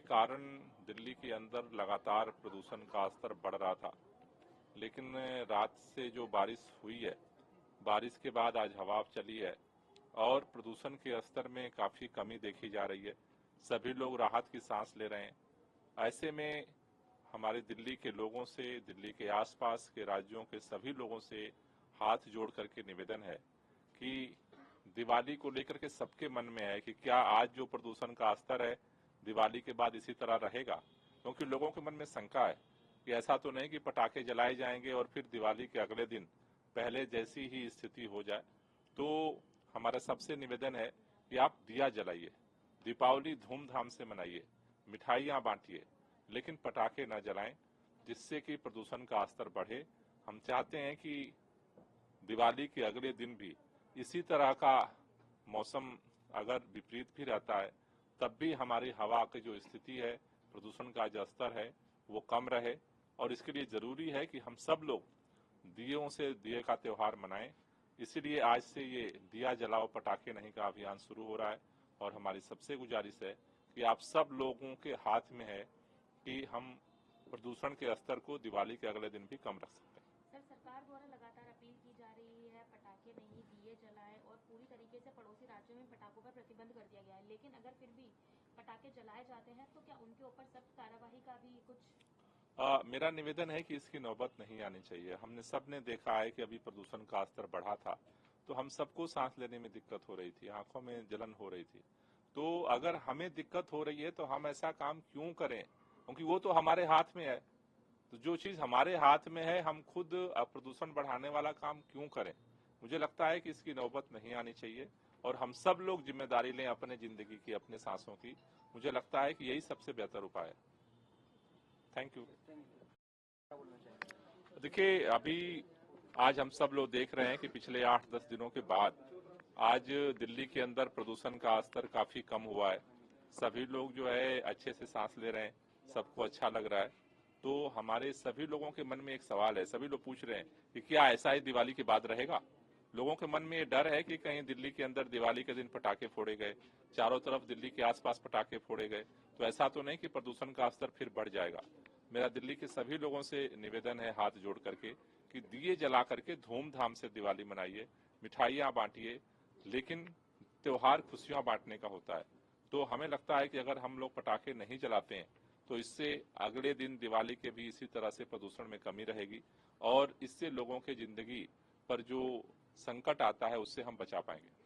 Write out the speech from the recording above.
कारण दिल्ली के अंदर लगातार प्रदूषण का स्तर बढ़ रहा था, लेकिन रात से जो बारिश हुई है, बारिश के बाद आज हवा चली है और प्रदूषण के स्तर में काफी कमी देखी जा रही है। सभी लोग राहत की सांस ले रहे हैं। ऐसे में हमारे दिल्ली के लोगों से, दिल्ली के आसपास के राज्यों के सभी लोगों से हाथ जोड़ करके निवेदन है कि दिवाली को लेकर के सबके मन में है कि क्या आज जो प्रदूषण का स्तर है दिवाली के बाद इसी तरह रहेगा, क्योंकि लोगों के मन में शंका है कि ऐसा तो नहीं कि पटाखे जलाए जाएंगे और फिर दिवाली के अगले दिन पहले जैसी ही स्थिति हो जाए। तो हमारा सबसे निवेदन है कि आप दिया जलाइए, दीपावली धूमधाम से मनाइए, मिठाइयाँ बांटिए, लेकिन पटाखे न जलाएं जिससे कि प्रदूषण का स्तर बढ़े। हम चाहते हैं कि दिवाली के अगले दिन भी इसी तरह का मौसम अगर विपरीत भी रहता है तब भी हमारी हवा की जो स्थिति है, प्रदूषण का जो स्तर है वो कम रहे। और इसके लिए जरूरी है कि हम सब लोग दियों से दिए का त्योहार मनाएं। इसीलिए आज से ये दिया जलाओ पटाखे नहीं का अभियान शुरू हो रहा है और हमारी सबसे गुजारिश है कि आप सब लोगों के हाथ में है कि हम प्रदूषण के स्तर को दिवाली के अगले दिन भी कम रख सकते हैं। सर, सरकार द्वारा लगातार अपील की जा रही है पटाखे नहीं, दिए जलाएं और पूरी तरीके से पड़ोसी राज्यों में पटाखों पर प्रतिबंध कर दिया गया है, लेकिन अगर फिर भी पटाखे जलाए जाते हैं तो क्या उनके ऊपर सख्त कार्यवाही का भी कुछ? मेरा निवेदन है कि इसकी नौबत नहीं आनी चाहिए। हमने सबने देखा है कि अभी प्रदूषण का स्तर बढ़ा था तो हम सबको सांस लेने में दिक्कत हो रही थी, आंखों में जलन हो रही थी। तो अगर हमें दिक्कत हो रही है तो हम ऐसा काम क्यों करें, क्योंकि वो तो हमारे हाथ में है। तो जो चीज हमारे हाथ में है हम खुद प्रदूषण बढ़ाने वाला काम क्यों करें। मुझे लगता है कि इसकी नौबत नहीं आनी चाहिए और हम सब लोग जिम्मेदारी लें अपने जिंदगी की, अपने सांसों की। मुझे लगता है कि यही सबसे बेहतर उपाय है। Thank you. देखिए, अभी आज हम सब लोग देख रहे हैं कि पिछले 8-10 दिनों के बाद आज दिल्ली के अंदर प्रदूषण का स्तर काफी कम हुआ है। सभी लोग जो है अच्छे से सांस ले रहे हैं, सबको अच्छा लग रहा है। तो हमारे सभी लोगों के मन में एक सवाल है, सभी लोग पूछ रहे हैं कि क्या ऐसा ही दिवाली के बाद रहेगा। लोगों के मन में ये डर है कि कहीं दिल्ली के अंदर दिवाली के दिन पटाखे फोड़े गए, चारों तरफ दिल्ली के आसपास पटाखे फोड़े गए, तो ऐसा तो नहीं कि प्रदूषण का स्तर फिर बढ़ जाएगा। मेरा दिल्ली के सभी लोगों से निवेदन है हाथ जोड़ करके कि दिए जला करके धूमधाम से दिवाली मनाइए, मिठाइयाँ बांटिए, लेकिन त्योहार खुशियां बांटने का होता है। तो हमें लगता है कि अगर हम लोग पटाखे नहीं जलाते हैं तो इससे अगले दिन दिवाली के भी इसी तरह से प्रदूषण में कमी रहेगी और इससे लोगों के जिंदगी पर जो संकट आता है उससे हम बचा पाएंगे।